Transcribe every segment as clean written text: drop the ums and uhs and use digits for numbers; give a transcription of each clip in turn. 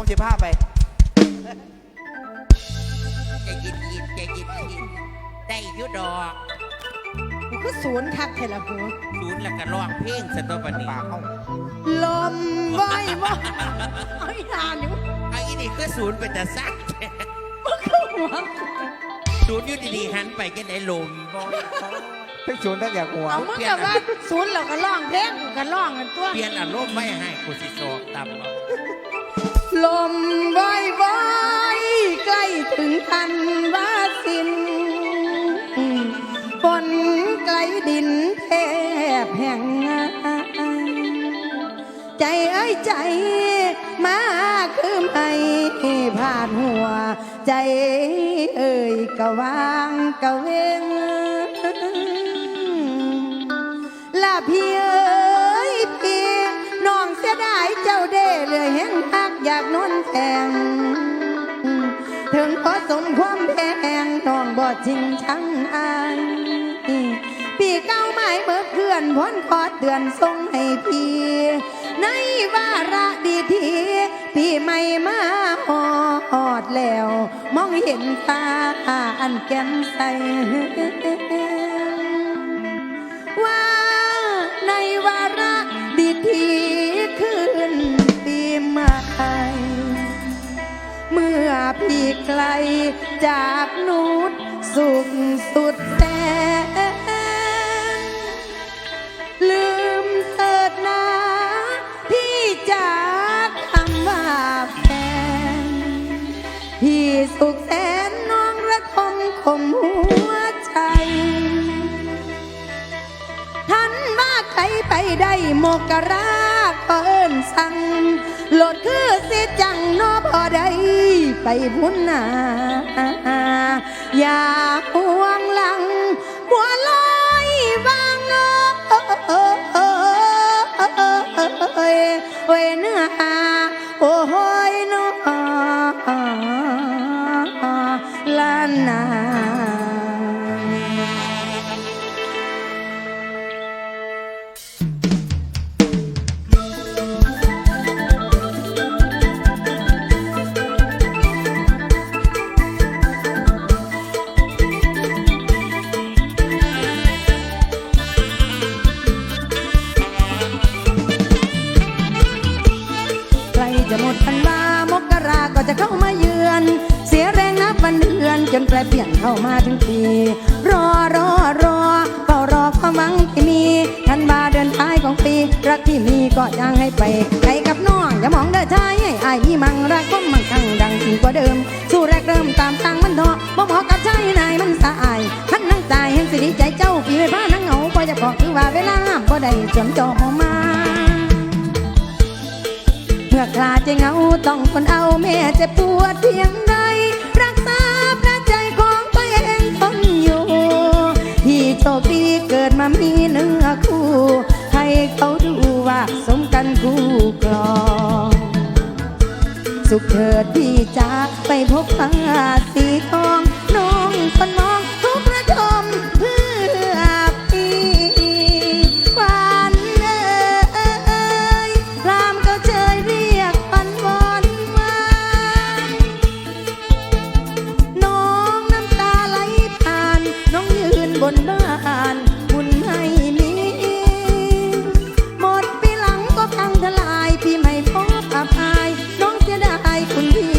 สิพาไปจะยินได้ยุดอก กูก็ศูนย์คักเทละกู ศูนย์แล้วก็ร้องเพลงสตัวบันนี้ ปากเข้า ลมไว้บ่ไอ้ทานอยู่ ไอ้นี่คือศูนย์เป็นแต่ซัก มึงเข้าหัว ศูนย์อยู่ดีๆหันไปก็ได้ลมบ่ ไปชวนตั้งแต่หัว เอามึงกับว่าศูนย์เราก็ร้องเพลงกูก็ร้องกันตัว เปลี่ยนอารมณ์ไม่ให้กูสิโซกต่ำเอา ลมไว้ไว้ใกล้ถึงทันวาสินฝนไกลดินแทบแห่งใจเอ้ยใจมาคือไม่ผ่านหัว ใจเอ้ยกะวางกะเวงลาพี่เอ้ยพี่น้องเสียดายเจ้าเด้เลยแห้งหักอยากนอนแทงถึงพอสมความแพงน้องบ่จริงชังอายปีเก้าไม้เมื่อเพื่อนพ้นขอเตือนทรงให้พี่ในวาระดีทีพี่ไม่มาหอดแล้วมองเห็นตาอันแก้มใสว่าในวาระดีทีขึ้นปีใหม่เมื่อพี่ไกลจากนุษสุขสุดแสนลืมเถิดนะพี่จากคำว่าแฟนพี่สุขแสนน้องระทมคมหัวใจท่านมาใครไปได้โมกราก็เอิ้นสั่งโหลดคือสิจังนอพอได้ไปพุ่นนาอย่าห่วงหลังบัวลอยวางเนาะเว้ยเนื้อโอ้ยเนาะลานนา จะหมดพันวามกราก็จะเข้ามาเยือนเสียแรงนับวันเดือนจนแปรเปลี่ยนเข้ามาถึงปีรอเฝ้ารอความหวังที่มีทันวาเดินท้ายของปีรักที่มีก็ยังให้ไปใครกับน้องอย่ามองเด้อชายให้อายมีมั่งรักก็มั่งคั่งดังยิ่งกว่าเดิมสู้แรกเริ่มตามทางมันเถาะบ่เหมาะกับชายนายมันสะอายขันนั่งตายเห็นสิดีใจเจ้าปีไม่พานั่งเหงาก็จะบอกคือว่าเวลาบ่ได้จนจอมาเมื่อกลาใจเหงาต้องคนเอาแม่จะปวดเพียงใดรักษาพระใจของตัวเองทนอยู่ที่โชคดีเกิดมามีเนื้อคู่ให้เขาดูว่าสมกันคู่กลองสุขเถิดพี่จ๋าไปพบฟ้าสีทองน้องคนมองทุกระทมเพื่อพี่ควันรามก็เจยเรียกปันวอนมาน้องน้ำตาไหลผ่านน้องยืนบนบ้านบุญให้มีหมดปีหลังก็พังทลายพี่ไม่พบอภัยน้องเสียดายคุณพี่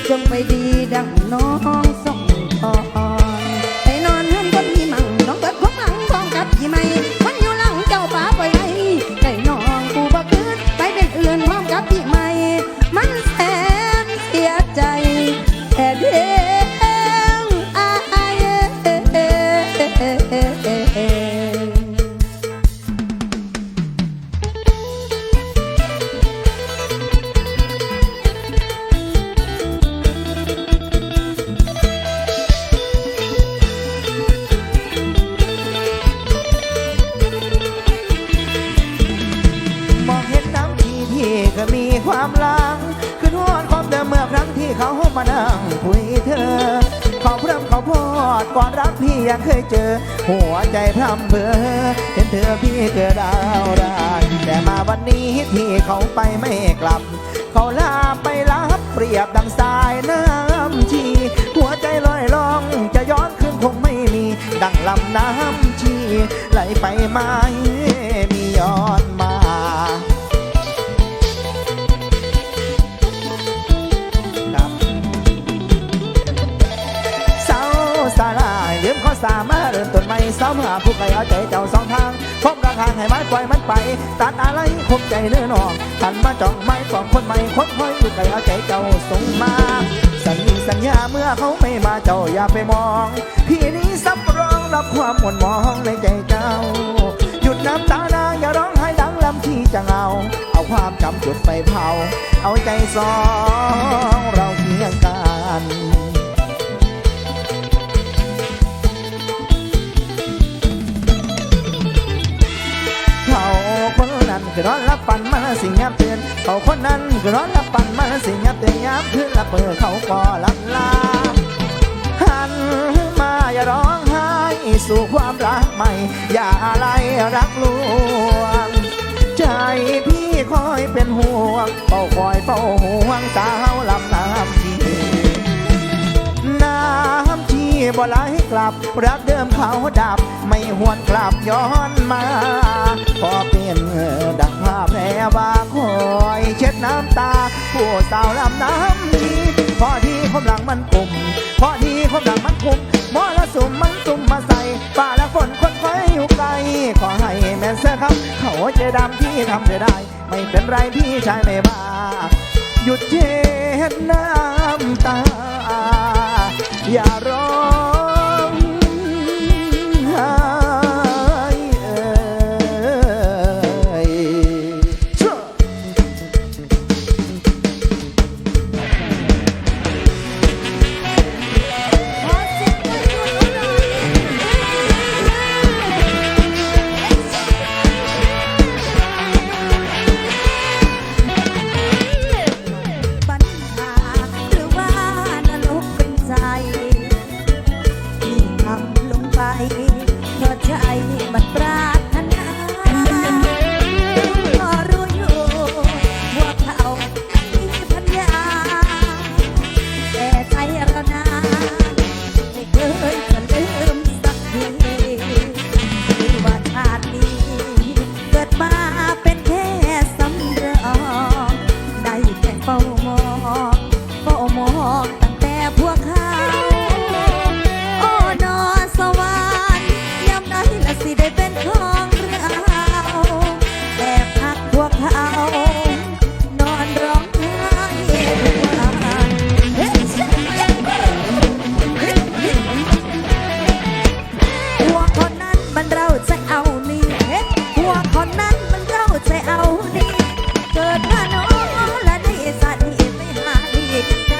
จงไปดีดังน้องส่งต่อไปนอนเฮือนคนมีมั่งน้องเกิดความหลังของกับพี่ไม่มันอยู่หลังเจ้าป่าไปไหนได้น้องกูบ่คืนไปเป็นอื่นพร้อมกับพี่ไม่มันแสนเสียใจแต่เดียวอายมองเห็นน้ำที่ก็มีความหลังคือทวนความเดิมเมื่อครั้งที่เขามานั่งคุยเธอขอพร่ำขอพอดก่อนรักพี่ยังเคยเจอหัวใจพร่ำเพ้อเห็นเธอพี่เกิดดาวได้แต่มาวันนี้ที่เขาไปไม่กลับเขาลาไปรับ เปรียบดังสายน้ำชีหัวใจลอยล่องจะย้อนคืนคงไม่มีดังลำน้ำชีไหลไปไม่มีย้อนมาสาลายลืมข้อสามารถเริ่มต้นใหม่สาวหาผู้ใครเอาใจเจ้าสองทางพบกระทางให้มันปล่อยมันไปตัดอะไรคมใจเนื้อนองหันมาจ้องไม้สองคนใหม่คนคอยผู้ใครเอาใจเจ้าส่งมาสัญญาเมื่อเขาไม่มาเจ้าอย่าไปมองพี่นี้ซับรองรับความหม่นมองในใจเจ้าหยุดน้ำตานาอย่าร้องไห้ดังลำที่จะเอาความจำจุดไฟเผาเอาใจสองเราเคียงกันเขาคนนั้นคือนอนรับฝันมาสิ่งยับเตือนเขาคนนั้นคือนอนรับฝันมาสิ่งยับเตือนยับขึ้นละเปิดเขาก็ลับลาหันมาอย่าร้องไห้สู่ความรักใหม่อย่าอะไรรักลวงใจพี่คอยเป็นห่วงเฝ้าคอยเฝ้าห่วงสาวลำน้ำชีบ่ไหลกลับรักเดิมเขาดับไม่หวนกลับย้อนมาพอเป็นดังภาพแผลบาคอยเช็ดน้ำตาผู้สาวลำน้ำชีพอที่ความหลังมันปุ่มพอที่ความหลังมันคุมมอละสุ่มมันสุ่มมาใส่ป่าและฝนคนคอยอยู่ไกลขอให้แม่เสื้อครับเขาใจดำที่ทำได้ไม่เป็นไรพี่ชายไม่บ้าหยุดเช็ดน้ำตาอย่าร้องไห้ปัญหาหรือว่านรกเป็นใจที่ทำลงไปเพราะใจมันปรารถนาก็รู้อยู่ว่าเขามีพัญญาแต่ใจเรานาไม่เคยจะลืมสักทีคือว่าชาตินี้เกิดมาเป็นแค่สำรองได้แต่เฝ้ามองตั้งแต่พวกเขาโอ้นอสวรรค์ยามใดละสิได้เป็นของเราแต่พักพวกเขานอนร้องไห้ทุกวันพวกคนนั้นมันเราจะเอานี่พวกคนนั้นมันเราจะเอานี่เกิดมาโน้และได้สัตว์ที่ไปหาดีกันใจ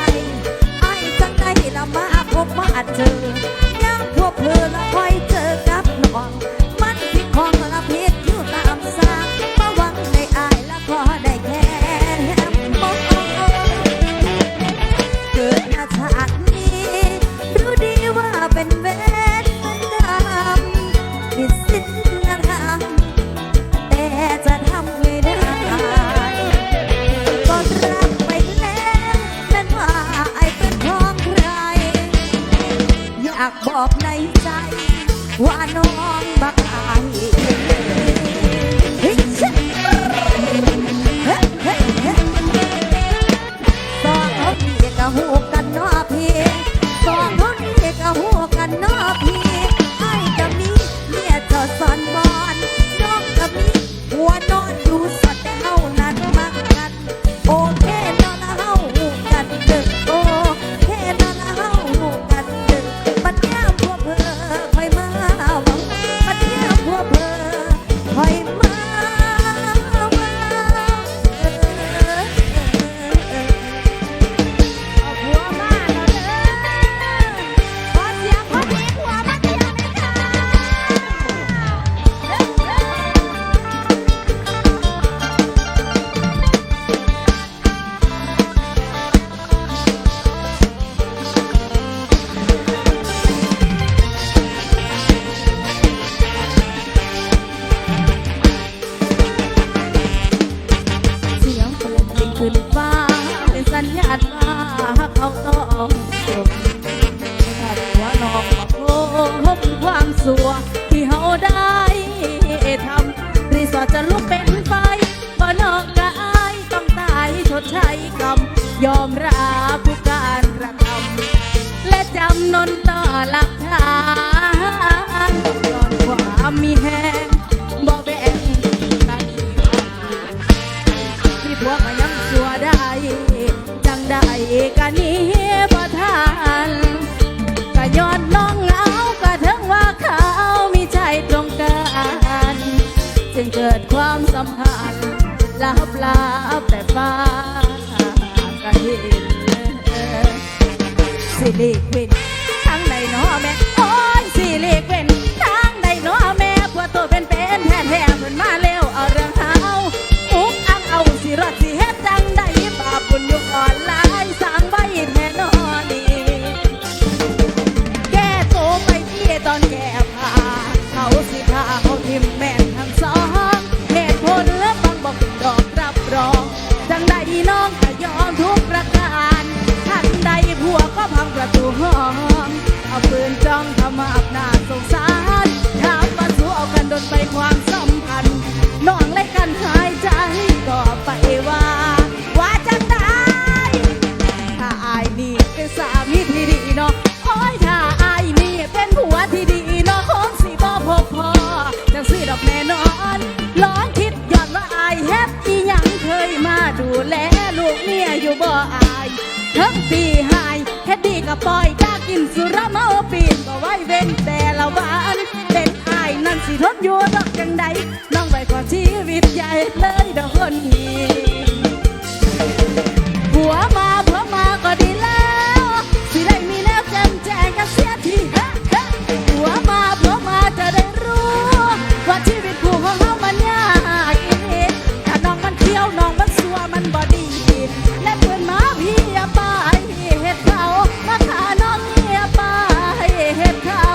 ไอ้จังใดละมาพบมาเจอย่างพวกเธอละคอยเจอกับน้องมันผิดของละผิดอยู่ตามสร้างมาหวังในอายละขอได้แค่มองเกิดมาชาตินี้รู้ดีว่าเป็นเวรเป็นกรรมผิดศีลธรรมแต่จะทำไม่ได้ก็รักไปแล้วนั่นว่าไอ้เป็นของใครอยากบอกในใจว่าน้องบักอายเฮ้ยเฮ้ยเฮ้ยเฮ้ยสองคนนี้ก็หูกันเนาะพี่สองคนนี้ก็หูกันเนาะพี่ไอ้กับนี้เมียเจ้าสอนบอนน้องกับนี้หัวนอนอยู่สัตว์แต่เฮานั้นมักกันโอเคนอนละเฮาหูกันดึกโอเคนอนละเฮาหูกันดึกปัญญาพวกเพื่อคอยมาหวังปัญญาพวกเพื่อคอยมาหวังเอาผัวมาแล้วเด้อขอเสียงคนมีผัวมาเที่ยวหน่อยค่ะเสียงเพลงขึ้นฟ้าเป็นสัญญาณว่า าวต้องจบถ้าหัวน้องมาพบความสัวที่เฮาได้ทำรีสอร์ทจะลุกเป็นไฟบ่นอกกายต้องตายชดใช้กรรมยอมรับผู้การกระทำและจำนนต่อหลักฐานก่อนความมีแหงบ่แบ่งกันที่พวกมายังสัวได้จังได้กันนี้บ่ทันก็ย้อนน้องเหงาก็ถึงว่าเขามีใจตรงกันจึงเกิดความสัมพันธ์ลับแต่ฟ้าก็เห็นสิริกวินทางใดน้อแม่โอ้ยสิริกวินทางใดน้อแม่พวกตัวเป็นแท้เพิ่นมาเร็วเอาเรื่องเฮาอุกอังเอาสิรอดสิเฮ็ดจังใดบาปบุญอยู่ก่อนหลายสร้างไว้แท้นอนี่แก้โตไปที่ตอนแก้ผ้าเขาสิพาเขาทิมแม่นทั้งสองเหตุผลและบางบอกดอกรับรองจังใดน้องก็ยอมทุกประการทันใดผัวก็พังประตูห้องเอาปืนจ้องทำมาอับหน้าสงสารถามว่าสู้เอากันโดนไปความสัมพันธ์น้องเลยกันหายใจก็ไปว่าจังได้ถ้าอายนี่เป็นสามีที่ดีเนาะโอ้ยถ้าอายนี่เป็นผัวที่ดีเนาะคงสิบ่พบพอจังสิดอกแน่นอนลองคิดย้อนว่าอายเฮ็ดอีหยังเคยมาดูแลลูกเมียอยู่บ่อายทั้งตีหายเฮ็ดดีกับปล่อยกล้ากินสุราเมาปีนก็ไว้เว้นแต่ละวันเป็นอายนั่นสิทนอยู่ดอกจังใดน้องไว้ก่อนชีวิตใหญ่เลยดอกคนนี้ผัวมาก็ดีแล้วสิได้มีแนวแจ่มแจ้งกันเสียทีผัวมาจะได้รู้ว่าชีวิตคู่ของเรามันยากอีกถ้าน้องมันเที่ยวน้องมันสัวมันบ่ดีและเพื่อนมาพี่อย่าไปเฮ็ดเขามาขาน้องอย่าไปเฮ็ดเขา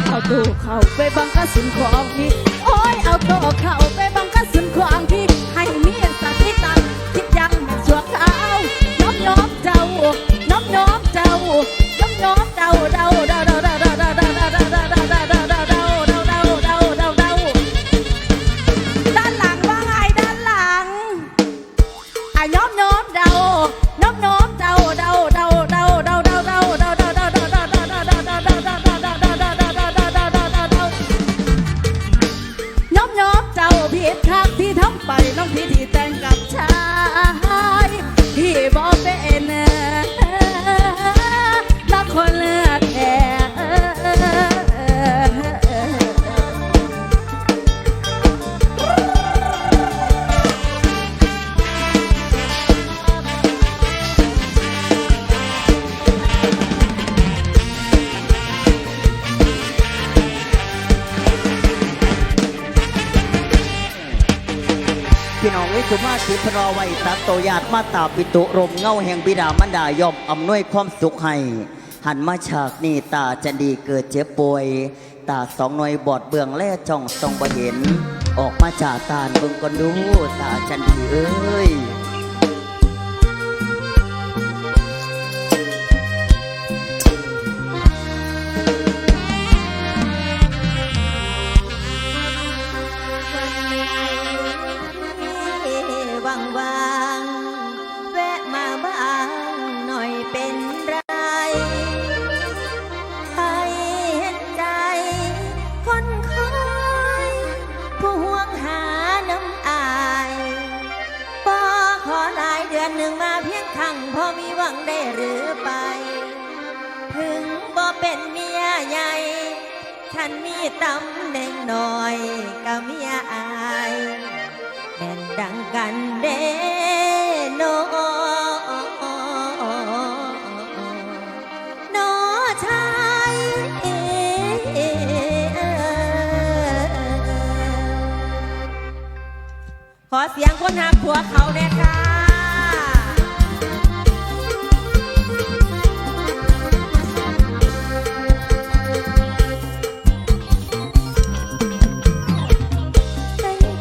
เอาตู้เข้าไปบังกะสุนของพี่โอ้ยเอาตู้เข้าไปบังกะสุนของพี่ให้มีสติตั้งคิดยังแม่ชั่วเขาน้อมเจ้าน้อมเจ้าด้านหลังว่าไงด้านหลังอ่ะน้อมเจ้าน้อมเจ้าผิดคักที่ทำไปน้องพี่ที่แต่งกับชายที่บ่เป็นรักคนเลือดแท้พี่น้องวิสุมาสิพรอไว้ตัดโตญาติมาตาปิตุรมเงาแห่งบิดามันดายอมอำนวยความสุขให้หันมาฉากนี่ตาจันดีเกิดเจ็บป่วยตาสองหน่วยบอดเบื้องแล่จ้องส่องบ่เห็นออกมาจากตาเบิ่งก่อนดูตาจันดีเอ้ยว่างแวะมาบ้างหน่อยเป็นไรให้เห็นใจคนคอยผู้ห่วงหาน้ำอายบ่ขอหลายเดือนหนึ่งมาเพียงครั้งพอมีหวังได้หรือไปถึงบ่เป็นเมียใหญ่ฉันมีตำแหน่งหน่อยกับเมียอายแม่นดังกันเด้โนชายขอเสียงคนหักผัวเขาแน่ค่ะ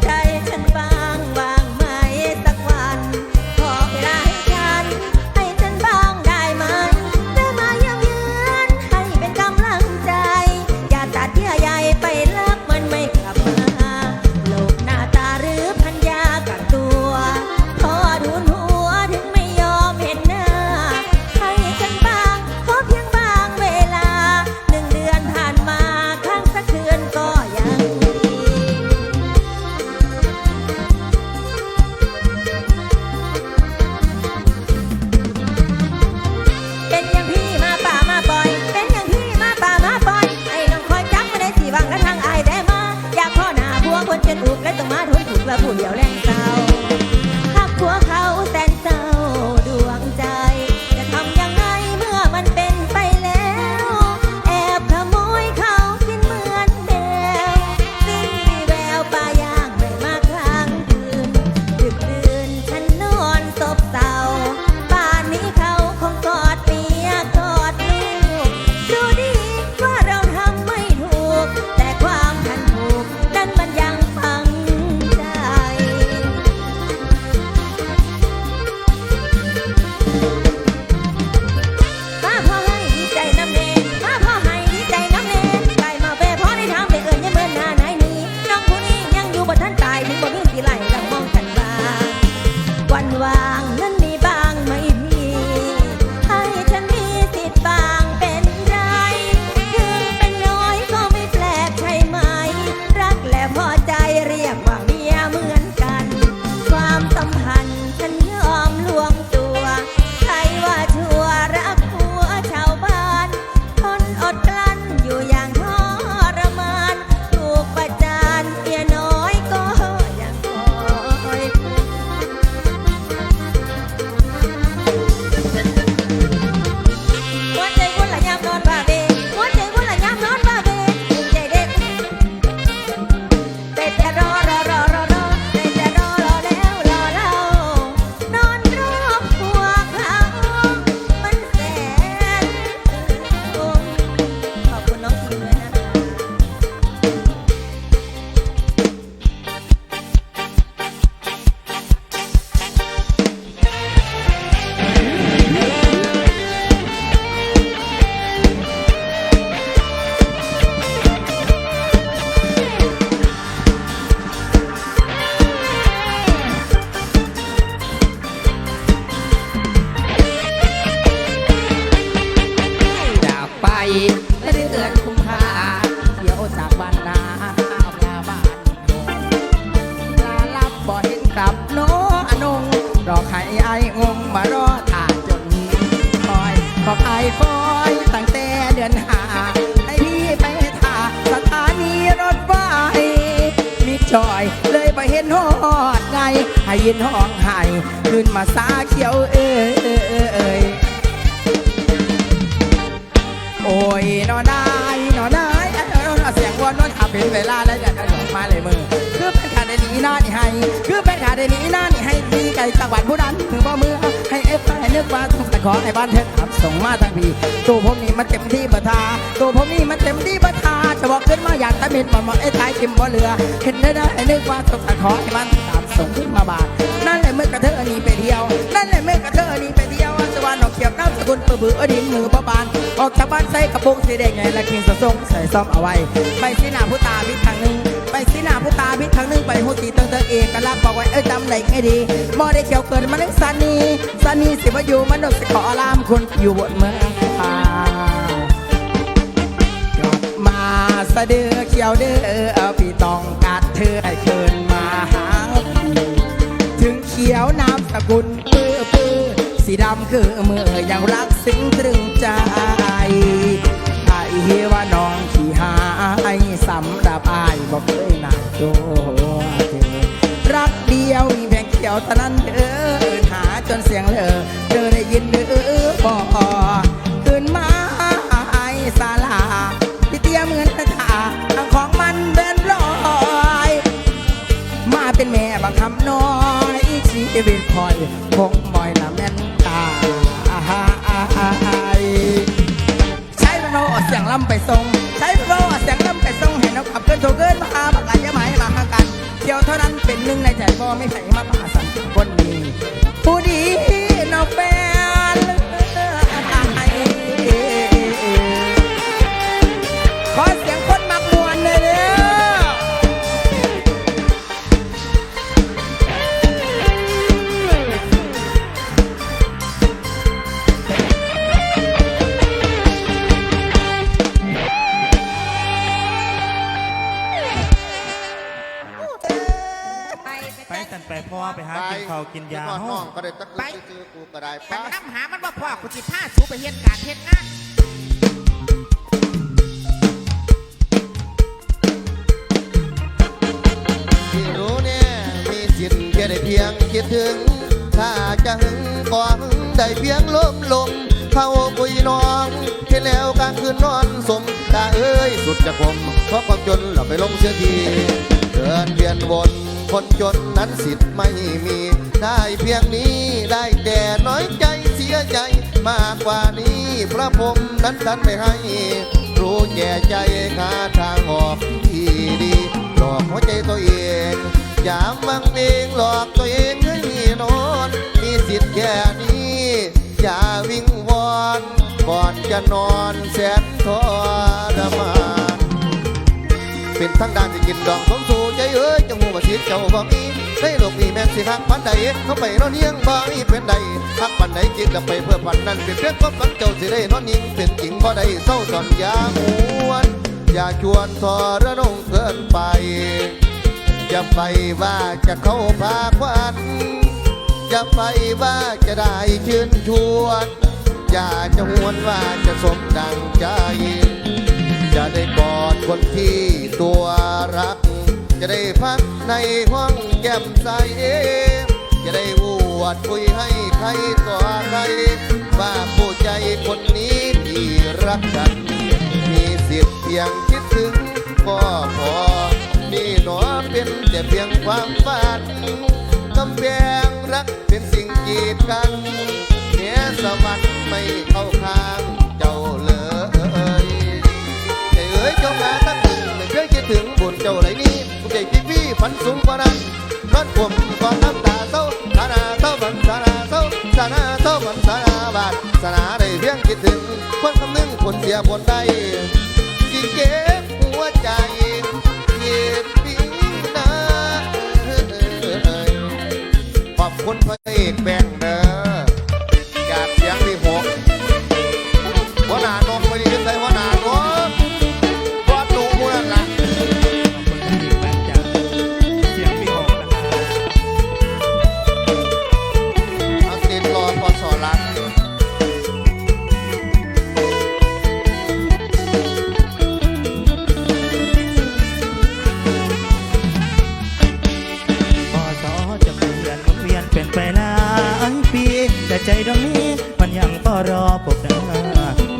ใจฉันบาง และต้องมาทนถูกและผู้เดียวแรงเศร้าหักผัวเขาแสนเศร้าดวงใจจะทำยังไงเมื่อมันเป็นไปแล้วแอบขโมยเขากินเหมือนแมวสิ้นมีแววปลาย่างไม่มาค้างคืนดึกดื่นฉันนอนซบเศร้าป่านนี้เขาคงกอดเมียกอดลูกดูดีว่าเราทำไม่ถูกแต่ความทันถูกนั้นมันยังฝังใจมาพอให้ดีใจน้ำเนมาพอให้ดีใจน้ำเนไปมาเบพอได้ทำไปเอิญยังเมื่อหน้าไหนนี้น้องผู้นี้ยังอยู่บนท่านตายถึงบ่มีสิไหลต้องมองกันบ้างวันวางนั้นมีบ้างไหมพี่ให้ฉันมีสิทธิ์บ้างเป็นไรถึงเป็นน้อยก็ไม่แปลกใช่ไหมรักและพอใจเรียกว่าเมียเหมือนกันความสัมพันธ์ฉันยอมลวงตัวใครว่าชั่วรักผัวชาวบ้านทนอดกลั้นอยู่อย่างทรมานถูกประจานเมียน้อยก็ยังคอยหัวใจวุ่นละยามนอนบ้าเบหัวใจวุ่นละยามนอนบ้าเบภูมิใจเด็กแต่จะรอแต่จะรอแล้วรอเล่านอนรอบหัวเขามันแสนขอบคุณน้องทีมด้วยนะคะ จากไปและเดือนกุมภาเที่ยวจากบ้านนาเอายาบ้านดงลาลับบ่เห็นกลับโนอนงรอใครไอ้งงมารอถ่าจนคอยบอกไอ้ฟอยตั้งแต่เดือนหาให้พี่ไปท่าสถานีรถไฟมีจอยเลยไปเห็นฮอดไงให้ยินห้องไห้ขึ้นมาสาเขียวเอ้ย โอ้ยนอนได้เสียงวนนอนขับเป็นเวลาแล้วจะกระโดดมาเลยมือคือเป็นขาดในนี้หน้านี่ให้คือเป็นขาดในนี้หน้านี่ให้ดีไก่จังหวัดผู้นั้นคือบ่มือให้เอฟให้นึกว่าต้องแต่ขอให้บ้านเธอขับส่งมาทางพี่ตัวผมนี่มันเต็มที่บัทาตัวผมนี่มันเต็มที่บัทาจะบอกขึ้นมาอยากตะมิดมาบอกไอ้ท้ายกิมบ่เหลือเห็นได้ให้นึกว่าต้องแต่ขอให้บ้านตามส่งขึ้นมาบาทนั่นแหละเมื่อกระเทอนี่ไปเที่ยวนั่นแหละเมื่อกระเทอนี่ไปเที่ยวสวรรค์ออกเขียวน้ำสกุลปื้อดินมือประบานออกจากบ้านใส่กระปุกสีแดงไงและกินสะสงใส่ซ่อมเอาไว้ไปสีหน้าผู้ตาพิษทางหนึ่งไปสีหน้าผู้ตาพิษทางหนึ่งไปหูตีเติงเอกลักษณ์บอกไว้จำไหนให้ดีมอได้เขียวเกินมานึกซานีสิมาอยู่มันดกสิขอลามคนอยู่บนเมืองป่ากลับมาสะดือเขียวเด้อพี่ต้องกัดเธอให้เคินมาหาถึงเขียวน้ำสกุลปื้อสีดำคือมือยังรักซึ้งตรึงใจไอ้ว่าน้องขี้หายสำหรับอายบอกเลยนะตัวเธอรักเดียวมีเพียงเขียวเท่านั้นเด้อหาจนเสียงเธอได้ยินเด้อบอกขึ้นมาไอ้สาลาที่เตี้ยเหมือนกระถาทางของมันเดินลอยมาเป็นแม่บางคำน้อยชีวิตคอยคงบ่อยละแม่นตาใช้โรเสียงลำไปทรงใช้โรเสียงลำไปทรงให้นกขับเกินโชเกินมาบักอาจจะหมายมาห่างกันเที่ยวเท่านั้นเป็นหนึ่งในใจบ่ไม่ใส่มาป่าสันคนนี้ผู้ดีนกแฟนขอเสียงคนมักมวนเลยเนี่ยไปสันไปพ่อไปหากินข้าวกินยา น้องก็ได้ตะกุกซื้อกูก็ได้ ไป ป้า น้ำหามันบ่พ่อกูสิพาสูไปเฮ็ดการเฮ็ดงาน ที่ร สิ้นแค่ได้เพียงคิดถึงถ้าจะหึงก็หึงได้เพียงลมเข้าคุยน้องเห็นแล้วกลางคืนนอนสมตาเอ้ยสุดจะคมเพราะความจนเราไปลงเสียทีเดินเวียนวนคนจนนั้นสิทธิ์ไม่มีได้เพียงนี้ได้แต่น้อยใจเสียใจมากกว่านี้พระพรหมนั้นดันไม่ให้รู้แก่ใจหาทางออกที่ดีหลอกหัวใจตัวเองอย่ามังเองหลอกตัวเองให้นอนมีสิทธิ์แค่นี้อย่าวิงวอนก่อนจะนอนแสนทรมานเป็นทั้งด้านที่กินดองสมสู่ใจเอ้ยจังหูว่าสิทธิ์เจ้าบ่มีในโลกนี้แม่นสิหักปันใดเขาไปนอนเฮียงบ่มีเป็นใดหักปันใดกินแล้วไปเพื่อปันนั้นเป็นเพียงความฝันเจ้าสิได้นอนนิ่งเป็นจริงบ่ได้เศร้าตอนยาหวนอย่าชวนทรนงเกินไปจะไปว่าจะเข้าพาควันจะไปว่าจะได้ชื่นชวนอย่าจะหวนว่าจะสมดังใจจะได้กอดคนที่ตัวรักจะได้พักในห้องแก้มใสจะได้อวดคุยให้ใครต่อใครว่าผู้ใจคนนี้ที่รักกันมีสิทธิ์เพียงคิดถึงก็พอนี่หนอเป็นแต่เพียงความฝันกำแพงรักเป็นสิ่งกีดกันเหนือสวรรค์ไม่เข้าข้างเจ้าเลยเอ๋ยเจ้ามาตั้งหนึ่งไม่เคยคิดถึงบุญเจ้าไหนนี้ผู้ใจพี่ฝันสูงกว่านั้นรถผมก่อนน้ำตาเศร้าสานาเศร้าบันสานาเศร้าสานาเศร้าบันสานาบาดสานาได้เพียงคิดถึงคนคำนึงคนเสียบนใดที่เก็บหัวใจเก็บปีนาขอบคุณพระเอกแบงเด้ออยากเสียงที่หกหัวหน้านกไม่ได้ใส่หัวหน้านกวาดดูมือนั่นละเอาติดรอปสรักเป็นไปหลายปีแต่ใจตรงนี้มันยังต้องรอพบหน้า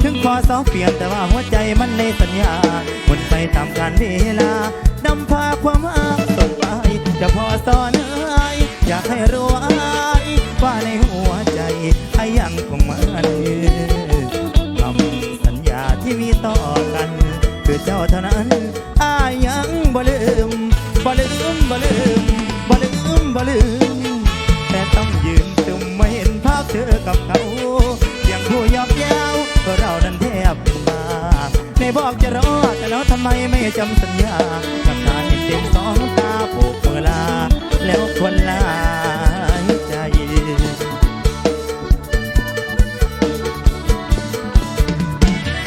ถึงขอสอเปลี่ยนแต่ว่าหัวใจมันในสัญญาหมุนไปตามกาลเวลานำพาความอ้างส่งไปจะพอสอนอยากให้รู้ว่าในหัวใจไอ้ยังคงมันคำสัญญาที่มีต่อกันคือเจ้าเท่านั้นอ้ายยังบ่ลืมบ่ลืมบ่ลืมบ่ลืมบ่ลืมแต่ต้องยืนจุ่มไม่เห็นภาพเธอกับเขาอย่างผู้ยอกยาวก็เรานั้นแทบมาในบอกจะรอแต่แล้วทำไมไม่จำสัญญากับตาเห็นเต็มสองตาผูกมือลาแล้วคนลาใจ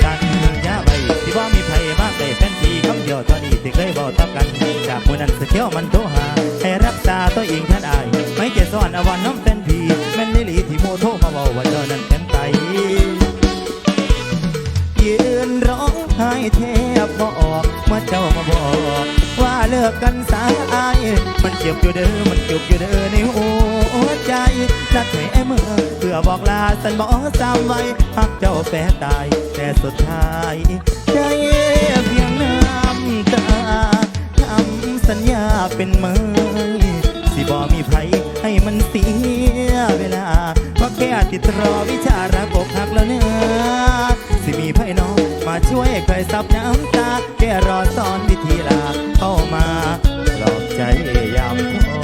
กันยาใบที่ว่ามีไผ่มากแต่แฟนทีคำเดียวตอนนี้ที่เคยบอกทับกันจากคนนั้นเที่ยวมันโทรหาให้รักษาตัวเองท่านอายไม่เจซ่อนอวันน้องแฟนพีแม่นลิลีที่โมโทมาบอกว่าเจ้านั้นแข็งใจยืนร้องไห้แทบบ่ออกเมื่อเจ้ามาบอกว่าเลิกกันสายมันเจ็บอยู่เด้อมันจุกอยู่เด้อในหัวใจนัดให้เมื่อเพื่อบอกลาสันบอกซ้ำไว้หักเจ้าแปรตายแต่สุดท้ายใจเพียงน้ำตาทำสัญญาเป็นเมยสิบ่มีไผให้มันเสียเวลาเพราะแค่ติดรอวิชารักอกหักแล้วเนื้อสิมีไผน้องมาช่วยใครซับน้ำตาแค่รอสอนวิธีลาเข้ามาหลอกใจยามท้อ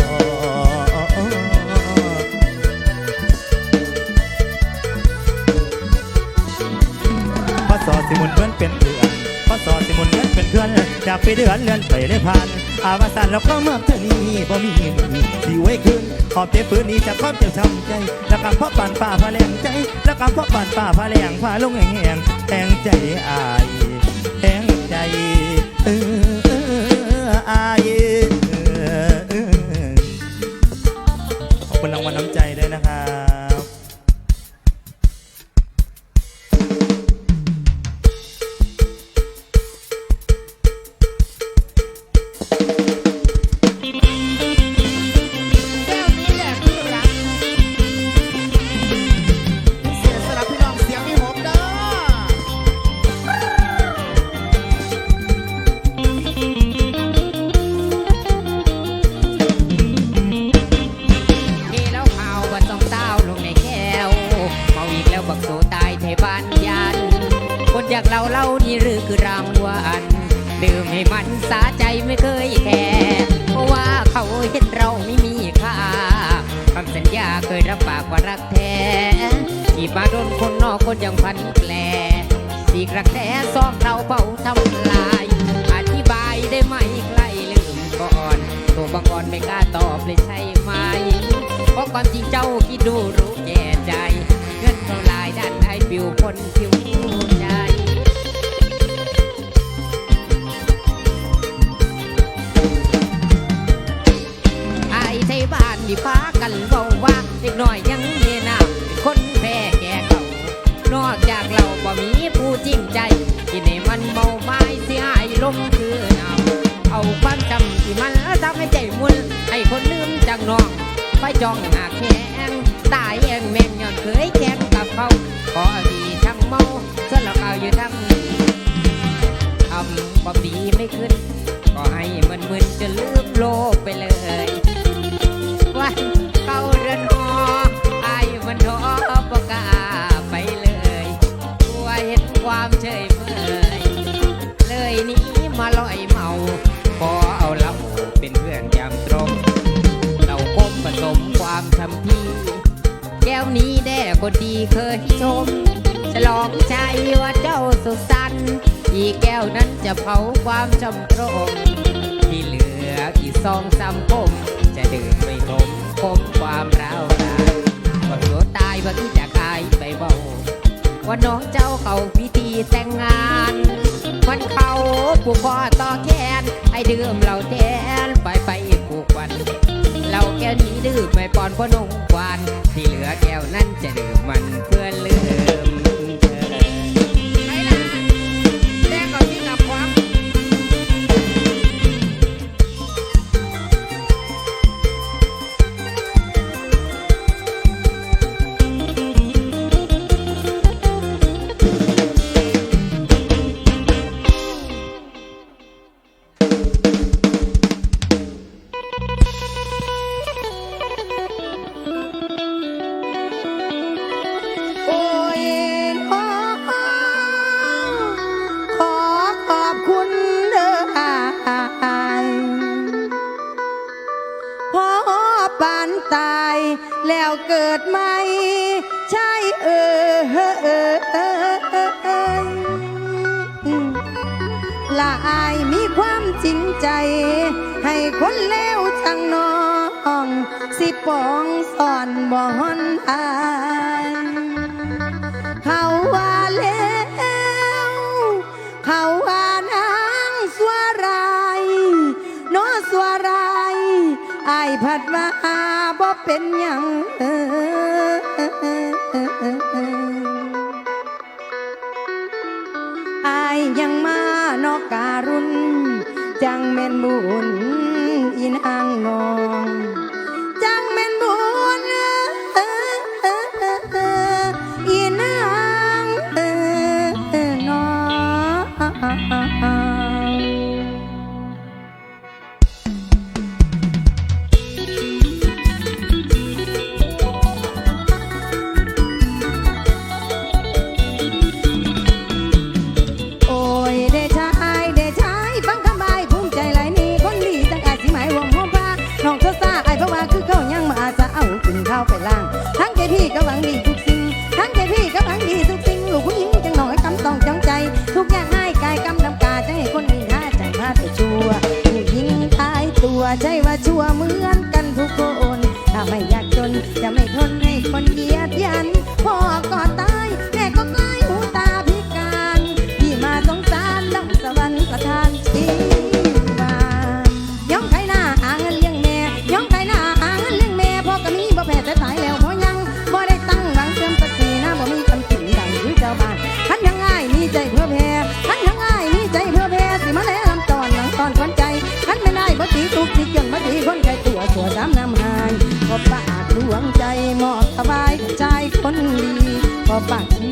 พอสอสิมุนเพื่อนเป็นเพื่อนพอสอสิมุนเพื่อนเป็นเพื่อนจากไปเดือนเลื่อนไปเลยผ่านอาวสานแล้วก็เมื่อเธอนี้บ่มีที่ไว้คืนขอบเจ็บปืนนี้จะครอบเจ็บช้ำใจแล้วกับพ่อปานป่าพาแรงใจแล้วกับพ่อปานป่าพาแรงพาลงแห้งแทงใจอายแทงใจอายขอบคุณรางวัลน้ำใจด้วยนะครับ หรือคือรางวัลดื่มให้มันสาใจไม่เคยแคร์เพราะว่าเขาเห็นเราไม่มีค่าคำสัญญาเคยรับปากว่ารักแท้ที่มาโดนคนนอกคนยังพันแปลสีกรักแท้ซ่อมเราเป่าทำลายอธิบายได้ไหมใกล้ลืมก่อนตัวบางอ่อนไม่กล้าตอบเลยใช่ไหมเพราะความจริงเจ้าคิดดูรู้แก่ใจเงินเท่าลายด้านไอปิวคนผิวใจไอ้ไทยบ้านนี่ฟ้ากันเบาว่าเด็กน้อยยังมีน้ำคนแพ้แก่เขานอกจากเราบ่มีผู้จริงใจที่ในมันเมาไม้เสียหายลงคือน้ำเอาความจำที่มันทำให้ใจมุนให้คนลืมจากน้องไปจ้องหาแข้งตายเองแม่งย้อนเคยแข่งกับเขาขอดีช่างเมาส่วนเราเอาอยู่ทั้งทำความดีไม่ขึ้นก็ให้มันมึนจนลืมโลกไปเลยวันเข้าเรือนหอไอ้มันท้อประกล้าไปเลยกลัวเห็นความเฉยเมยเลยหนี้มาลอยเมาขอเอาเหล้าเป็นเพื่อนยามตรงเราคบผสมความทำที่แก้วนี้แด่คนดีเคยชมฉลองใจว่าเจ้าสุขสันต์อีกแก้วนั้นจะเผาความจำตรงที่เหลืออีก2-3 คมจะดื่มไปคมความร้าวรานก่อนตัวตายว่าที่จะกายไปเบาว่าน้องเจ้าเข้าพิธีแต่งงานมันเขาผูกคอต่อแขนให้ดื่มเหล้าแทนไปผูกวันเหล้าแก้วนี้ดื่มไม่ปอนพ่อนงกวานที่เหลือแก้วนั้นจะดื่มมันเพื่อลืมเธอไปล่ะแจ้งกับที่กับความโอ้ยน้องขอขอบคุณเด้ออ้ายพอปานตายแล้วเกิดใหม่ใช่ละอายมีความจริงใจให้คนเลวจังน้องสิปองสอนบ่ฮอนอายเขาว่าแล้วเขาว่านางสัวรายน้อสัวรายอายผัดว่าบ่เป็นหยังอายยังมานอกการุณจังแม่นบุญอีนางนองจังแม่นบุญอีนางนองโอ้ยเดชายเดชายฟังคำบายภูมิใจหลายนี่คนดีตั้งอาจสิหมายวงหัวผ้าน้องเธอซาไอ้เพราะว่าคือเขายังมาอาสาเอากินข้าวไปล่างทั้งใจพี่ก็หวังดีทุกสิ่งทั้งใจพี่ก็หวังดีทุกสิ่งลูกผู้หญิงจังหน่อยกำต้องจ้องใจทุกอย่างง่ายกายกำดำกาจะให้คนอื่นท่าใจพาตัวชั่วผู้หญิงทายตัวใจว่าชั่วเหมือนกันทุกคนถ้าไม่อยากจนจะไม่ทนให้คนเหยียดยันพ่อก็ตายแม่ก็ใกล้หูตาพิการที่มาสงสารดังสวรรค์ประทานชีวาย้อมไถนาหาเงินเลี้ยงแม่ย้อมไถนาหาเงินเลี้ยงแม่พ่อก็มีบ่แพ้แต่ตายแล้วพ่อยังบ่ได้ตั้งหวังเติมสักทีนะบ่มีคำสิงดังหรือเจ้าบ้านขันทั้งง่ายมีใจเพื่อแพ้ขันทั้งง่ายมีใจเพื่อแพ้สิมาแล้วลำตอนหลังตอนควันใจขันไม่ได้บ่ตีตุกติจนบ่ตีคนไกลตัวสัวสามน้ำหายพอปากดวงใจหมอบสบายใจคนดีพอปากชี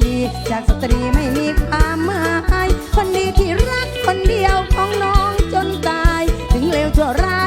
จากสตรีไม่มีความหมายคนดีที่รักคนเดียวของน้องจนตายถึงเลวชั่วร้าย